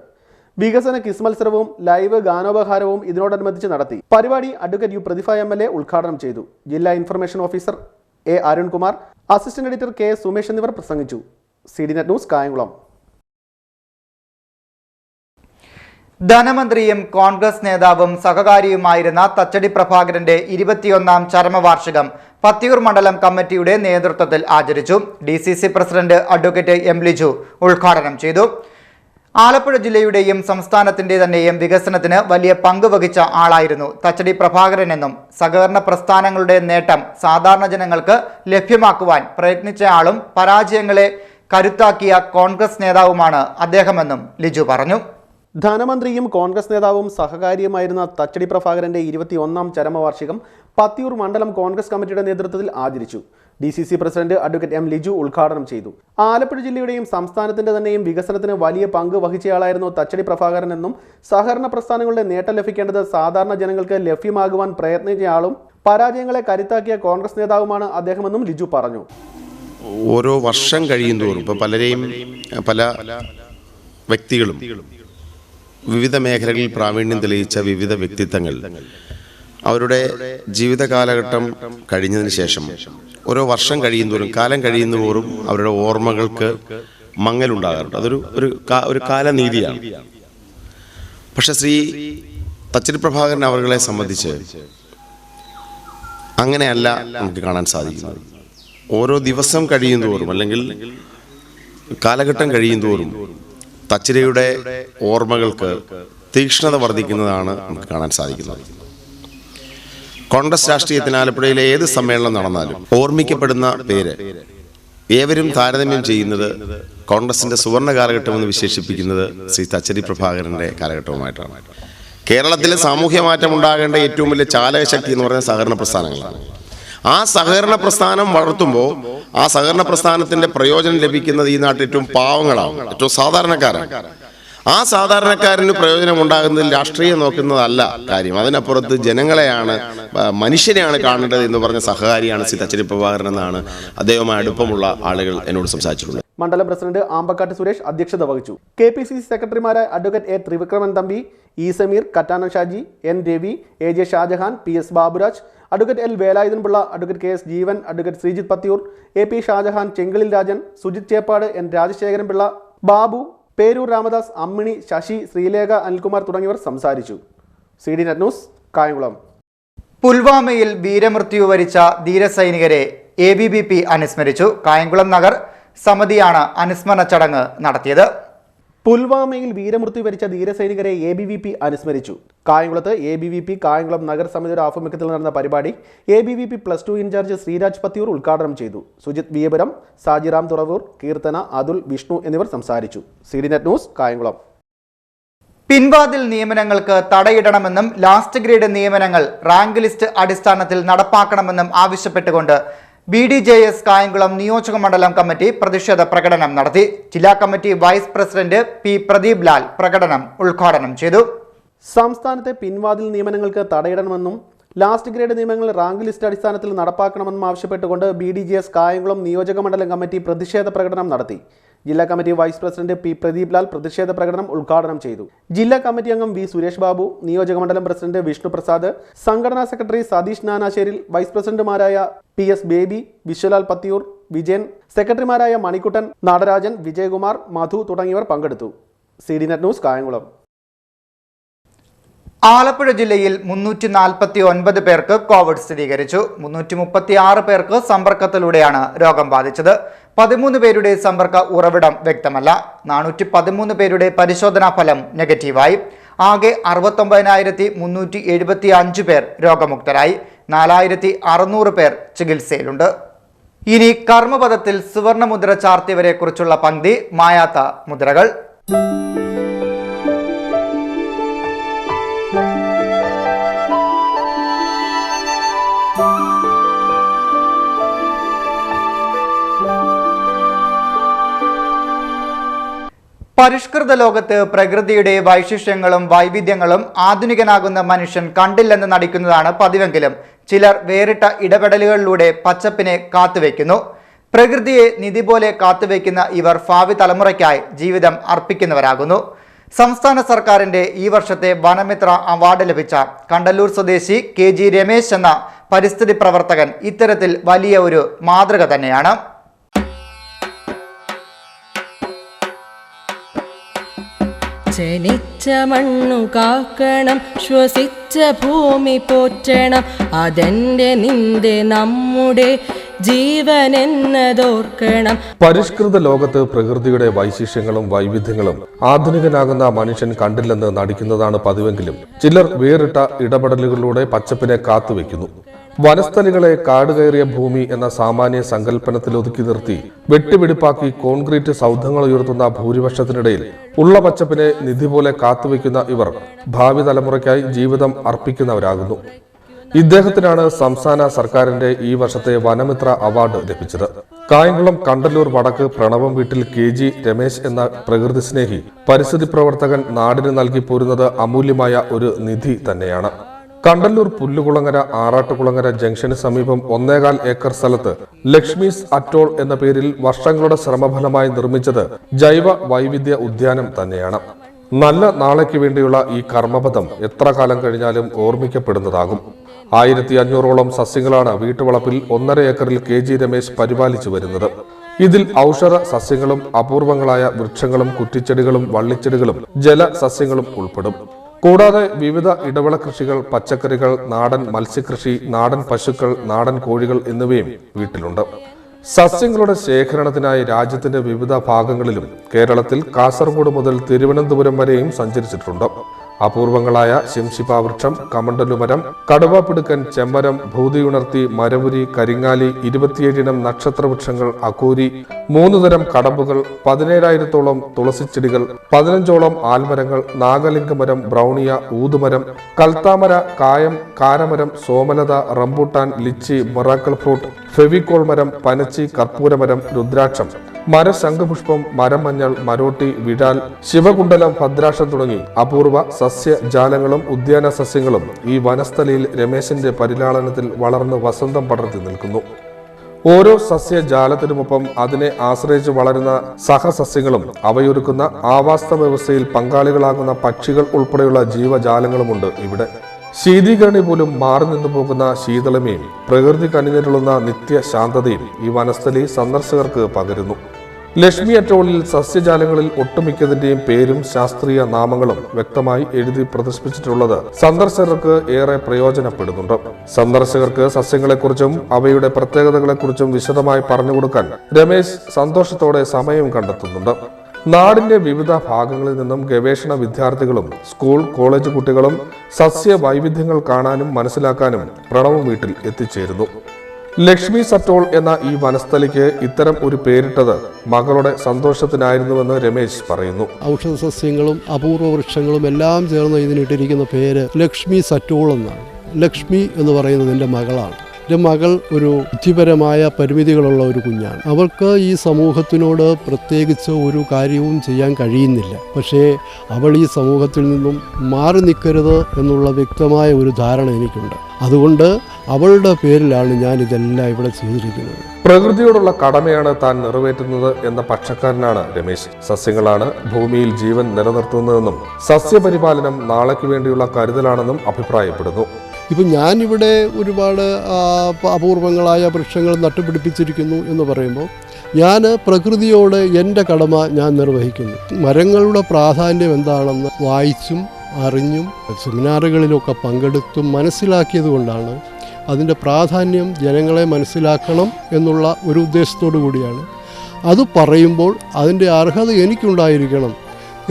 വികസന ക്വിസ് മത്സരവും ലൈവ് ഗാനോപഹാരവും ഇതിനോടനുബന്ധിച്ച് നടത്തി. പരിപാടി അഡ്വക്കേറ്റ് U പ്രതിഭ MLA ഉദ്ഘാടനം ചെയ്തു. ജില്ലാ information officer A Arunkumar, assistant editor K Sumesh എന്നിവർ പ്രസംഗിച്ചു. CD Net news Kayamkulam. ധനമന്ത്രിയും കോൺഗ്രസ് നേതാവും സഹകാരിയുമായിരുന്ന തച്ചടി പ്രഭാകരന്റെ 21ാം ചരമവാർഷികം പത്തിയൂർ മണ്ഡലം കമ്മിറ്റിയുടെ നേതൃത്വത്തിൽ ആചരിച്ചു. DCC president advocate M Liju ഉദ്ഘാടനം ചെയ്തു. ആലപ്പുഴ ജില്ലയുടെയും സംസ്ഥാനത്തിന്റെ തന്നെയും വികസനത്തിന് വലിയ പങ്ക് വഹിച്ച ആളായിരുന്നു തച്ചടി പ്രഭാകരനെന്നും സഹകരണ പ്രസ്ഥാനങ്ങളുടെ നേട്ടം സാധാരണ ജനങ്ങൾക്ക് ലഭ്യമാക്കുവാൻ പ്രയത്നിച്ച ആളും പരാജയങ്ങളെ കരുത്താക്കിയ കോൺഗ്രസ് നേതാവുമാണ് അദ്ദേഹമെന്നും ലിജു പറഞ്ഞു. ധനമന്ത്രിയും കോൺഗ്രസ് നേതാവും സഹകാരിയുമായിരുന്ന തച്ചടി പ്രഭാകരന്റെ 21ാം ചരമവാർഷികം പത്തിയൂർ മണ്ഡലം കോൺഗ്രസ് കമ്മിറ്റിയുടെ നേതൃത്വത്തിൽ ആചരിച്ചു. DCC president advocate M Liju ഉദ്ഘാടനം ചെയ്തു. ആലപ്പുഴ ജില്ലയുടെയും സംസ്ഥാനത്തിന്റെ തന്നെയും വികസനത്തിന് വലിയ പങ്ക് വഹിച്ചയാളായിരുന്നു തച്ചടി പ്രഭാകരൻ എന്നും സഹകരണ പ്രസ്ഥാനങ്ങളുടെ നേട്ടം ലഭിക്കേണ്ടത് സാധാരണ ജനങ്ങൾക്ക് ലഭ്യമാകുവാൻ പ്രയത്നിച്ചയാളും പരാജയങ്ങളെ കരുത്താക്കിയ കോൺഗ്രസ് നേതാവുമാണ് അദ്ദേഹമെന്നും ലിജു പറഞ്ഞു. ഓരോ വർഷം കഴിയുന്തോറും ഇപ്പോൾ പല വ്യക്തികളും വിവിധ മേഖലകളിൽ പ്രാവീണ്യം തെളിയിച്ച വിവിധ വ്യക്തിത്വങ്ങൾ അവരുടെ ജീവിത കാലഘട്ടം കഴിഞ്ഞതിന് ശേഷം ഓരോ വർഷം കഴിയുന്തോറും കാലം കഴിയുന്നതോറും അവരുടെ ഓർമ്മകൾക്ക് മങ്ങലുണ്ടാകാറുണ്ട്. ഒരു കാലനീതിയാണ്. പക്ഷെ ശ്രീ തച്ചടി പ്രഭാകരൻ അവരെ സംബന്ധിച്ച് അങ്ങനെയല്ല നമുക്ക് കാണാൻ സാധിക്കുന്നത്. ഓരോ ദിവസം കഴിയുന്തോറും അല്ലെങ്കിൽ കാലഘട്ടം കഴിയുന്തോറും തച്ചടിയുടെ ഓർമ്മകൾക്ക് തീക്ഷ്ണത വർദ്ധിക്കുന്നതാണ് നമുക്ക് കാണാൻ സാധിക്കുന്നത്. കോൺഗ്രസ് രാഷ്ട്രീയത്തിന് ആലപ്പുഴയിലെ ഏത് സമ്മേളനം നടന്നാലും ഓർമ്മിക്കപ്പെടുന്ന പേര് ഏവരും താരതമ്യം ചെയ്യുന്നത് കോൺഗ്രസിന്റെ സുവർണ കാലഘട്ടമെന്ന് വിശേഷിപ്പിക്കുന്നത് ശ്രീ തച്ചടി പ്രഭാകരന്റെ കാലഘട്ടവുമായിട്ടാണ്. കേരളത്തിലെ സാമൂഹ്യ മാറ്റം ഉണ്ടാകേണ്ട ഏറ്റവും വലിയ ചാലകശക്തി എന്ന് പറയുന്നത് സഹകരണ പ്രസ്ഥാനങ്ങളാണ്. ആ സഹകരണ പ്രസ്ഥാനം വളർത്തുമ്പോൾ ആ സഹകരണ പ്രസ്ഥാനത്തിന്റെ പ്രയോജനം ലഭിക്കുന്നത് ഈ നാട്ടിൽ ഏറ്റവും പാവങ്ങളാണ്, ഏറ്റവും സാധാരണക്കാരാണ്. ആ സാധാരണക്കാരന് പ്രയോജനം ഉണ്ടാകുന്നതിൽ രാഷ്ട്രീയം നോക്കുന്നതല്ല കാര്യം. അതിനപ്പുറത്ത് ജനങ്ങളെയാണ്, മനുഷ്യനെയാണ് കാണേണ്ടത് എന്ന് പറഞ്ഞ സഹകാരിയാണ് ശ്രീ തച്ചടി പ്രഭാകരൻ എന്നാണ് അദ്ദേഹവുമായി അടുപ്പമുള്ള ആളുകൾ എന്നോട് സംസാരിച്ചിട്ടുള്ളത്. മണ്ഡലം പ്രസിഡന്റ് ആമ്പക്കാട്ട് സുരേഷ് അധ്യക്ഷത വഹിച്ചു. KPCC സെക്രട്ടറിമാരായ advocate A Thrivikraman Thampi, E Sameer, Kattana Shaji, N Ravi, AJ Shajahan, PS Baburaj, advocate L Velayudhanpillai, advocate KS Jeevan, advocate Sreejith Pathiyoor, AP Shajahan, Chenkilil Rajan, Sujith Cheppad, N Rajasekharan Pillai, Babu, Peroor Ramadas, Ammini, Sasi, Sreelekha, Anilkumar തുടങ്ങിയവർ സംസാരിച്ചു. CD Net news Kayamkulam. പുൽവാമയിൽ വീരമൃത്യു വരിച്ച ധീരസൈനികരെ ABVP അനുസ്മരിച്ചു. കായംകുളം നഗർ സമിതിയാണ് അനുസ്മരണ ചടങ്ങ് നടത്തിയത്. പുൽവാമയിൽ വീരമൃത്യു വരിച്ച ധീരസൈനികരെ ABVP അനുസ്മരിച്ചു. കായംകുളത്ത് ABVP കായംകുളം നഗർ സമിതിയുടെ ആഭിമുഖ്യത്തിൽ നടന്ന പരിപാടി ABVP +2 ഇൻചാർജ് ശ്രീരാജ് പത്തിയൂർ ഉദ്ഘാടനം ചെയ്തു. സുജിത് വിയപുരം, സാജിറാം തുറവൂർ, കീർത്തന, അതുൽ, വിഷ്ണു എന്നിവർ സംസാരിച്ചു. CD Net news Kayamkulam. പിൻവാതിൽ നിയമനങ്ങൾക്ക് തടയിടണമെന്നും ലാസ്റ്റ് ഗ്രേഡ് നിയമനങ്ങൾ റാങ്ക് ലിസ്റ്റ് അടിസ്ഥാനത്തിൽ നടപ്പാക്കണമെന്നും ആവശ്യപ്പെട്ടുകൊണ്ട് BDJS കായംകുളം നിയോജക മണ്ഡലം കമ്മിറ്റി പ്രതിഷേധ പ്രകടനം നടത്തി. ജില്ലാ committee vice president P Pradeep Lal പ്രകടനം ഉദ്ഘാടനം ചെയ്തു. സംസ്ഥാനത്തെ പിൻവാതിൽ നിയമനങ്ങൾക്ക് തടയിടണമെന്നും ലാസ്റ്റ് ഗ്രേഡ് നിയമനങ്ങൾ റാങ്ക് ലിസ്റ്റ് അടിസ്ഥാനത്തിൽ നടപ്പാക്കണമെന്നും ആവശ്യപ്പെട്ടുകൊണ്ട് BDJS കായംകുളം നിയോജക മണ്ഡലം കമ്മിറ്റി പ്രതിഷേധ പ്രകടനം നടത്തി. ജില്ലാ committee vice president P Pradeep Lal പ്രതിഷേധ പ്രകടനം ഉദ്ഘാടനം ചെയ്തു. ജില്ലാ കമ്മിറ്റി അംഗം V സുരേഷ് ബാബു, നിയോജക മണ്ഡലം പ്രസിഡന്റ് വിഷ്ണു പ്രസാദ്, സംഘടനാ സെക്രട്ടറി സതീഷ് നാനാശ്ശേരിൽ, വൈസ് പ്രസിഡന്റുമാരായ PS ബേബി, വിശ്വലാൽ പത്തിയൂർ, വിജയൻ, സെക്രട്ടറിമാരായ മണിക്കുട്ടൻ, നടരാജൻ, വിജയകുമാർ, മധു തുടങ്ങിയവർ പങ്കെടുത്തു. CD Net news Kayamkulam. Alappuzha ജില്ലയിൽ 349 പേർക്ക് കോവിഡ് സ്ഥിരീകരിച്ചു. 336 പേർക്ക് സമ്പർക്കത്തിലൂടെയാണ് രോഗം ബാധിച്ചത്. 13 പേരുടെ സമ്പർക്ക ഉറവിടം വ്യക്തമല്ല. 413 പേരുടെ പരിശോധനാ ഫലം നെഗറ്റീവായി. ആകെ 69,375 പേർ രോഗമുക്തരായി. 4,600 പേർ ചികിത്സയിലുണ്ട്. ഇനി കർമ്മപദത്തിൽ സുവർണമുദ്ര ചാർത്തിയവരെ കുറിച്ചുള്ള പങ്ക്തി മായാത്ത മുദ്രകൾ. പരിഷ്കൃത ലോകത്ത് പ്രകൃതിയുടെ വൈശിഷ്ട്യങ്ങളും വൈവിധ്യങ്ങളും ആധുനികനാകുന്ന മനുഷ്യൻ കണ്ടില്ലെന്ന് നടിക്കുന്നതാണ് പതിവെങ്കിലും ചിലർ വേറിട്ട ഇടപെടലുകളിലൂടെ പച്ചപ്പിനെ കാത്തുവെക്കുന്നു. പ്രകൃതിയെ നിധി പോലെ കാത്തുവെക്കുന്ന ഇവർ ഭാവി തലമുറയ്ക്കായി ജീവിതം അർപ്പിക്കുന്നവരാകുന്നു. സംസ്ഥാന സർക്കാരിന്റെ ഈ വർഷത്തെ വനമിത്ര അവാർഡ് ലഭിച്ച കണ്ടല്ലൂർ സ്വദേശി KG രമേശ് എന്ന പരിസ്ഥിതി പ്രവർത്തകൻ ഇത്തരത്തിൽ വലിയ ഒരു മാതൃക തന്നെയാണ്. ജനിച്ച മണ്ണു കാക്കണം, ശ്വസിച്ച ഭൂമി പോറ്റണം, അതെന്റെ നിന്റെ നമ്മുടെ ജീവൻ എന്നതോർക്കണം. പരിഷ്കൃത ലോകത്ത് പ്രകൃതിയുടെ വൈശിഷ്ട്യങ്ങളും വൈവിധ്യങ്ങളും ആധുനികനാകുന്ന മനുഷ്യൻ കണ്ടില്ലെന്ന് നടിക്കുന്നതാണ് പതിവെങ്കിലും ചിലർ വേറിട്ട ഇടപെടലുകളിലൂടെ പച്ചപ്പിനെ കാത്തുവെക്കുന്നു. വനസ്ഥലികളെ കാടുകയറിയ ഭൂമി എന്ന സാമാന്യ സങ്കല്പനത്തിൽ ഒതുക്കി നിർത്തി വെട്ടിവെടിപ്പാക്കി കോൺക്രീറ്റ് സൗധങ്ങൾ ഉയർത്തുന്ന ഭൂരിപക്ഷത്തിനിടയിൽ ഉള്ള പച്ചപ്പിനെ നിധി പോലെ കാത്തുവെക്കുന്ന ഇവർ ഭാവി തലമുറയ്ക്കായി ജീവിതം അർപ്പിക്കുന്നവരാകുന്നു. ഇദ്ദേഹത്തിനാണ് സംസ്ഥാന സർക്കാരിന്റെ ഈ വർഷത്തെ വനമിത്ര അവാർഡ് ലഭിച്ചത്. കായംകുളം കണ്ടല്ലൂർ വടക്ക് പ്രണവം വീട്ടിൽ KG രമേശ് എന്ന പ്രകൃതി സ്നേഹി പരിസ്ഥിതി പ്രവർത്തകൻ നാടിന് നൽകി പോരുന്നത് അമൂല്യമായ ഒരു നിധി തന്നെയാണ്. കണ്ടല്ലൂർ പുല്ലുകുളങ്ങര ആറാട്ടുകുളങ്ങര ജംഗ്ഷന് സമീപം 1.25 ഏക്കർ സ്ഥലത്ത് ലക്ഷ്മീസ് അറ്റോൾ എന്ന പേരിൽ വർഷങ്ങളുടെ ശ്രമഫലമായി നിർമ്മിച്ചത് ജൈവ വൈവിധ്യ ഉദ്യാനം തന്നെയാണ്. നല്ല നാളേക്ക് വേണ്ടിയുള്ള ഈ കർമ്മപഥം എത്ര കാലം കഴിഞ്ഞാലും ഓർമ്മിക്കപ്പെടുന്നതാകും. 1500ഓളം സസ്യങ്ങളാണ് വീട്ടുവളപ്പിൽ 1.5 ഏക്കറിൽ KG രമേശ് പരിപാലിച്ചു വരുന്നത്. ഇതിൽ ഔഷധ സസ്യങ്ങളും അപൂർവങ്ങളായ വൃക്ഷങ്ങളും കുറ്റിച്ചെടികളും വള്ളിച്ചെടികളും ജലസസ്യങ്ങളും ഉൾപ്പെടും. കൂടാതെ വിവിധ ഇടവിള കൃഷികൾ, പച്ചക്കറികൾ, നാടൻ മത്സ്യകൃഷി, നാടൻ പശുക്കൾ, നാടൻ കോഴികൾ എന്നിവയും വീട്ടിലുണ്ട്. സസ്യങ്ങളുടെ ശേഖരണത്തിനായി രാജ്യത്തിന്റെ വിവിധ ഭാഗങ്ങളിലും കേരളത്തിൽ കാസർഗോഡ് മുതൽ തിരുവനന്തപുരം വരെയും സഞ്ചരിച്ചിട്ടുണ്ട്. അപൂർവങ്ങളായ ശംശിപാവൃക്ഷം, കമണ്ടലുമരം, കടുവാപ്പിടുക്കൻ, ചെമ്മരം, ഭൂതിയുണർത്തി, മരവുരി, കരിങ്ങാലി, 27 ഇനം നക്ഷത്രവൃക്ഷങ്ങൾ, അക്കൂരി, 3 തരം കടമ്പുകൾ, 17,000ഓളം തുളസിച്ചെടികൾ, 15ഓളം ആൽമരങ്ങൾ, നാഗലിംഗമരം, ബ്രൗണിയ, ഊതുമരം, കൽത്താമര, കായം, കാരമരം, സോമലത, റംബൂട്ടാൻ, ലിച്ചി, മൊറാക്കൽ ഫ്രൂട്ട്, ഫെവിക്കോൾ മരം, പനച്ചി, കർപ്പൂരമരം, രുദ്രാക്ഷം, മരശംഖുപുഷ്പം, മരം മഞ്ഞൾ, മരോട്ടി, വിടാൽ, ശിവകുണ്ടലം, ഭദ്രാക്ഷം തുടങ്ങി അപൂർവ സസ്യജാലങ്ങളും ഉദ്യാന സസ്യങ്ങളും ഈ വനസ്ഥലിയിൽ രമേശിന്റെ പരിലാളനത്തിൽ വളർന്ന് വസന്തം പടർത്തി നിൽക്കുന്നു. ഓരോ സസ്യജാലത്തിനുമൊപ്പം അതിനെ ആശ്രയിച്ച് വളരുന്ന സഹസസ്യങ്ങളും അവയൊരുക്കുന്ന ആവാസ വ്യവസ്ഥയിൽ പങ്കാളികളാകുന്ന പക്ഷികൾ ഉൾപ്പെടെയുള്ള ജീവജാലങ്ങളുമുണ്ട് ഇവിടെ. ശീതീകരണി പോലും മാറി നിന്നു പോകുന്ന ശീതളമയും പ്രകൃതി കനിഞ്ഞിട്ടുള്ള നിത്യശാന്തതയും ഈ വനസ്ഥലി സന്ദർശകർക്ക് പകരുന്നു. ലക്ഷ്മി അറ്റോളിൽ സസ്യജാലങ്ങളിൽ ഒട്ടുമിക്കതിന്റെയും പേരും ശാസ്ത്രീയ നാമങ്ങളും വ്യക്തമായി എഴുതി പ്രദർശിപ്പിച്ചിട്ടുള്ളത് സന്ദർശകർക്ക് ഏറെ പ്രയോജനപ്പെടുന്നുണ്ട്. സന്ദർശകർക്ക് സസ്യങ്ങളെക്കുറിച്ചും അവയുടെ പ്രത്യേകതകളെക്കുറിച്ചും വിശദമായി പറഞ്ഞുകൊടുക്കാൻ രമേശ് സന്തോഷത്തോടെ സമയം കണ്ടെത്തുന്നുണ്ട്. നാടിന്റെ വിവിധ ഭാഗങ്ങളിൽ നിന്നും ഗവേഷണ വിദ്യാർത്ഥികളും സ്കൂൾ കോളേജ് കുട്ടികളും സസ്യ വൈവിധ്യങ്ങൾ കാണാനും മനസ്സിലാക്കാനും പ്രണവം വീട്ടിൽ എത്തിച്ചേരുന്നു. ലക്ഷ്മി സറ്റോൾ എന്ന ഈ വനസ്ഥലിക്ക് ഇത്തരം ഒരു പേരിട്ടത് മകളുടെ സന്തോഷത്തിനായിരുന്നുവെന്ന് രമേശ് പറയുന്നു. ഔഷധ സസ്യങ്ങളും അപൂർവ വൃക്ഷങ്ങളും എല്ലാം ചേർന്ന് ഇതിനിട്ടിരിക്കുന്ന പേര് ലക്ഷ്മി സറ്റോൾ എന്നാണ്. ലക്ഷ്മി എന്ന് പറയുന്നത് എൻ്റെ മകളാണ്. എൻ്റെ മകൾ ഒരു ബുദ്ധിപരമായ പരിമിതികളുള്ള ഒരു കുഞ്ഞാണ്. അവൾക്ക് ഈ സമൂഹത്തിനോട് പ്രത്യേകിച്ച് ഒരു കാര്യവും ചെയ്യാൻ കഴിയുന്നില്ല. പക്ഷേ അവൾ ഈ സമൂഹത്തിൽ നിന്നും മാറി നിൽക്കരുത് എന്നുള്ള വ്യക്തമായ ഒരു ധാരണ എനിക്കുണ്ട്. അതുകൊണ്ട് അവളുടെ പേരിലാണ് ഞാൻ ഇതെല്ലാം ഇവിടെ ചെയ്തിരിക്കുന്നത്. പ്രകൃതിയോടുള്ള കടമയാണ് താൻ നിറവേറ്റുന്നത് എന്ന പക്ഷക്കാരനാണ് രമേശ്. സസ്യങ്ങളാണ് ഭൂമിയിൽ ജീവൻ നിലനിർത്തുന്നതെന്നും സസ്യപരിപാലനം നാളേക്ക് വേണ്ടിയുള്ള കരുതലാണെന്നും അഭിപ്രായപ്പെടുന്നു. ഇപ്പം ഞാനിവിടെ ഒരുപാട് അപൂർവങ്ങളായ വൃക്ഷങ്ങൾ നട്ടുപിടിപ്പിച്ചിരിക്കുന്നു എന്ന് പറയുമ്പോൾ ഞാൻ പ്രകൃതിയോട് എൻ്റെ കടമ ഞാൻ നിർവഹിക്കുന്നു. മരങ്ങളുടെ പ്രാധാന്യം എന്താണെന്ന് വായിച്ചും അറിഞ്ഞും സെമിനാറുകളിലൊക്കെ പങ്കെടുത്തും മനസ്സിലാക്കിയത് കൊണ്ടാണ് അതിൻ്റെ പ്രാധാന്യം ജനങ്ങളെ മനസ്സിലാക്കണം എന്നുള്ള ഒരു ഉദ്ദേശത്തോടു കൂടിയാണ്. അത് പറയുമ്പോൾ അതിൻ്റെ അർഹത എനിക്കുണ്ടായിരിക്കണം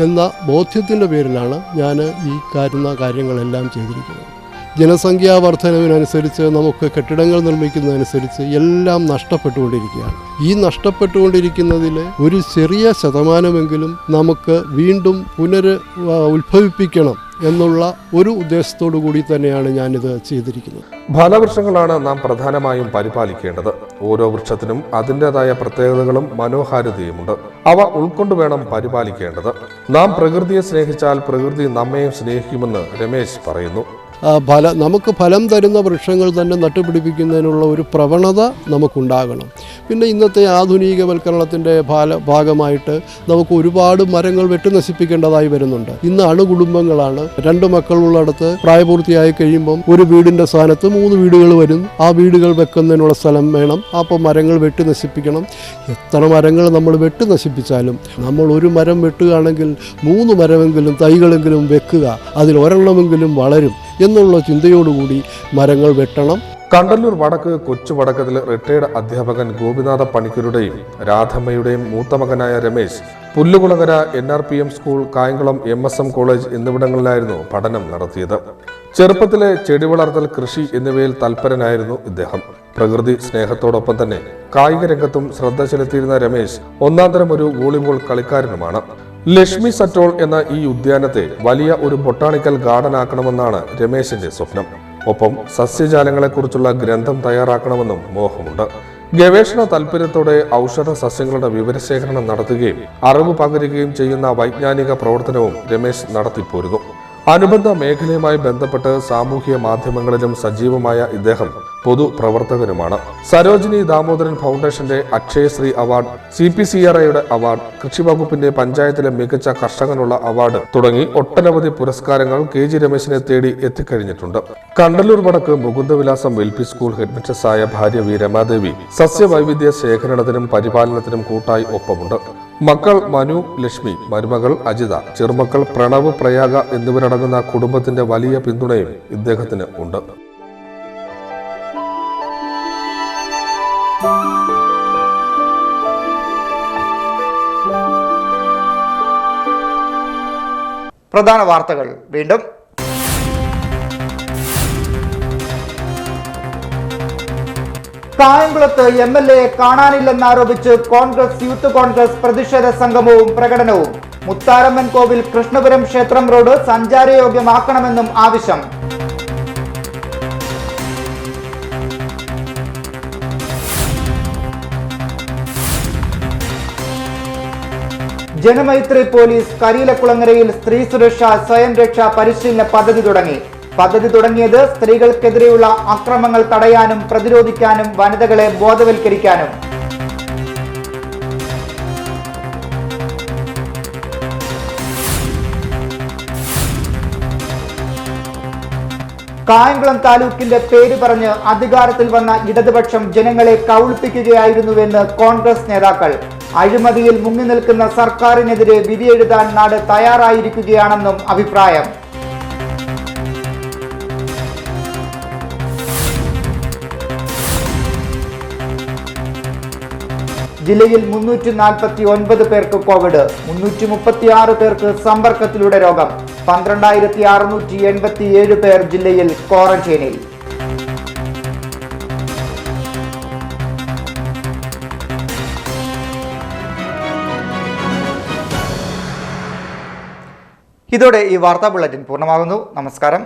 എന്ന ബോധ്യത്തിൻ്റെ പേരിലാണ് ഞാൻ ഈ കാര്യങ്ങളെല്ലാം ചെയ്തിരിക്കുന്നത്. ജനസംഖ്യാ വർധനവിനനുസരിച്ച് നമുക്ക് കെട്ടിടങ്ങൾ നിർമ്മിക്കുന്നതനുസരിച്ച് എല്ലാം നഷ്ടപ്പെട്ടുകൊണ്ടിരിക്കുകയാണ്. ഈ നഷ്ടപ്പെട്ടുകൊണ്ടിരിക്കുന്നതിൽ ഒരു ചെറിയ ശതമാനമെങ്കിലും നമുക്ക് വീണ്ടും ഉത്ഭവിപ്പിക്കണം എന്നുള്ള ഒരു ഉദ്ദേശത്തോടു കൂടി തന്നെയാണ് ഞാനിത് ചെയ്തിരിക്കുന്നത്. ഫലവൃക്ഷങ്ങളാണ് നാം പ്രധാനമായും പരിപാലിക്കേണ്ടത്. ഓരോ വൃക്ഷത്തിനും അതിൻ്റെതായ പ്രത്യേകതകളും മനോഹാരിതയുമുണ്ട്. അവ ഉൾക്കൊണ്ടു വേണം പരിപാലിക്കേണ്ടത്. നാം പ്രകൃതിയെ സ്നേഹിച്ചാൽ പ്രകൃതി നമ്മെയും സ്നേഹിക്കുമെന്ന് രമേശ് പറയുന്നു. നമുക്ക് ഫലം തരുന്ന വൃക്ഷങ്ങൾ തന്നെ നട്ടുപിടിപ്പിക്കുന്നതിനുള്ള ഒരു പ്രവണത നമുക്കുണ്ടാകണം. പിന്നെ ഇന്നത്തെ ആധുനികവൽക്കരണത്തിൻ്റെ ഭാഗമായിട്ട് നമുക്ക് ഒരുപാട് മരങ്ങൾ വെട്ടിനശിപ്പിക്കേണ്ടതായി വരുന്നുണ്ട്. ഇന്ന് അണുകുടുംബങ്ങളാണ്. 2 മക്കളുള്ളിടത്ത് പ്രായപൂർത്തിയായി കഴിയുമ്പം ഒരു വീടിൻ്റെ സ്ഥാനത്ത് 3 വീടുകൾ വരും. ആ വീടുകൾ വെക്കുന്നതിനുള്ള സ്ഥലം വേണം. അപ്പോൾ മരങ്ങൾ വെട്ടി നശിപ്പിക്കണം. എത്ര മരങ്ങൾ നമ്മൾ വെട്ടി നശിപ്പിച്ചാലും നമ്മൾ ഒരു മരം വെട്ടുകയാണെങ്കിൽ 3 മരമെങ്കിലും തൈകളെങ്കിലും വെക്കുക, അതിൽ ഒരെണ്ണമെങ്കിലും വളരും എന്നുള്ള ചിന്തയോടുകൂടി മരങ്ങൾ വെട്ടണം. കണ്ടല്ലൂർ വടക്ക് കൊച്ചു വടക്കത്തിൽ റിട്ടയർഡ് അധ്യാപകൻ ഗോപിനാഥ പണിക്കരുടെയും രാധമ്മയുടെയും മൂത്ത മകനായ Ramesh Pullukulangara NRPM school, Kayamkulam MSM college എന്നിവിടങ്ങളിലായിരുന്നു പഠനം നടത്തിയത്. ചെറുപ്പത്തിലെ ചെടി വളർത്തൽ, കൃഷി എന്നിവയിൽ തൽപരനായിരുന്നു ഇദ്ദേഹം. പ്രകൃതി സ്നേഹത്തോടൊപ്പം തന്നെ കായിക രംഗത്തും ശ്രദ്ധ ചെലുത്തിയിരുന്ന രമേശ് ഒന്നാന്തരം ഒരു വോളിബോൾ കളിക്കാരനുമാണ്. ലക്ഷ്മി സറ്റോൾ എന്ന ഈ ഉദ്യാനത്തെ വലിയ ഒരു ബൊട്ടാണിക്കൽ ഗാർഡൻ ആക്കണമെന്നാണ് രമേശിന്റെ സ്വപ്നം. ഒപ്പം സസ്യജാലങ്ങളെക്കുറിച്ചുള്ള ഗ്രന്ഥം തയ്യാറാക്കണമെന്നും മോഹമുണ്ട്. ഗവേഷണ താൽപര്യത്തോടെ ഔഷധ സസ്യങ്ങളുടെ വിവരശേഖരണം നടത്തുകയും അറിവ് പകരുകയും ചെയ്യുന്ന വൈജ്ഞാനിക പ്രവർത്തനവും രമേശ് നടത്തിപ്പോരുന്നു. അനുബന്ധ മേഖലയുമായി ബന്ധപ്പെട്ട് സാമൂഹ്യ മാധ്യമങ്ങളിലും സജീവമായ ഇദ്ദേഹം പൊതുപ്രവർത്തകനുമാണ്. സരോജിനി ദാമോദരൻ ഫൗണ്ടേഷന്റെ അക്ഷയശ്രീ അവാർഡ്, CPCRIയുടെ അവാർഡ്, കൃഷി വകുപ്പിന്റെ പഞ്ചായത്തിലെ മികച്ച കർഷകനുള്ള അവാർഡ് തുടങ്ങി ഒട്ടനവധി പുരസ്കാരങ്ങൾ KG രമേശിനെ തേടി എത്തിക്കഴിഞ്ഞിട്ടുണ്ട്. കണ്ടല്ലൂർ വടക്ക് മുകുന്ദവിലാസം LP സ്കൂൾ ഹെഡ്മിസ്ട്രസായ ഭാര്യ വി രമാദേവി സസ്യവൈവിധ്യ ശേഖരണത്തിനും പരിപാലനത്തിനും കൂട്ടായി ഒപ്പമുണ്ട്. മക്കൾ മനു, ലക്ഷ്മി, മരുമകൾ അജിത, ചെറുമക്കൾ പ്രണവ്, പ്രയാഗ എന്നിവരടങ്ങുന്ന കുടുംബത്തിന്റെ വലിയ പിന്തുണയും ഇദ്ദേഹത്തിന് ഉണ്ട്. പ്രധാന വാർത്തകൾ വീണ്ടും. കായംകുളത്ത് MLA കാണാനില്ലെന്നാരോപിച്ച് കോൺഗ്രസ് യൂത്ത് കോൺഗ്രസ് പ്രതിഷേധ സംഗമവും പ്രകടനവും. മുത്താരമ്മൻ കോവിൽ കൃഷ്ണപുരം ക്ഷേത്രം റോഡ് സഞ്ചാരയോഗ്യമാക്കണമെന്നും ആവശ്യം. ജനമൈത്രി പോലീസ് കരിയിലക്കുളങ്ങരയിൽ സ്ത്രീ സുരക്ഷാ സ്വയം രക്ഷാ പരിശീലന പദ്ധതി തുടങ്ങി. പദ്ധതി തുടങ്ങിയത് സ്ത്രീകൾക്കെതിരെയുള്ള അക്രമങ്ങൾ തടയാനും പ്രതിരോധിക്കാനും വനിതകളെ ബോധവൽക്കരിക്കാനും. കായംകുളം താലൂക്കിന്റെ പേര് പറഞ്ഞ് അധികാരത്തിൽ വന്ന ഇടതുപക്ഷം ജനങ്ങളെ കൗളിപ്പിക്കുകയായിരുന്നുവെന്ന് കോൺഗ്രസ് നേതാക്കൾ. അഴിമതിയിൽ മുങ്ങി നിൽക്കുന്ന സർക്കാരിനെതിരെ വിധിയെഴുതാൻ നാട് തയ്യാറായിരിക്കുകയാണെന്നും അഭിപ്രായം. ജില്ലയിൽ 349 പേർക്ക് കോവിഡ്, 336 പേർക്ക് സമ്പർക്കത്തിലൂടെ രോഗം, 12,687 പേർ ജില്ലയിൽ ക്വാറന്റൈനിൽ. ഇതോടെ ഈ വാർത്താ ബുള്ളറ്റിൻ പൂർണ്ണമാകുന്നു. നമസ്കാരം.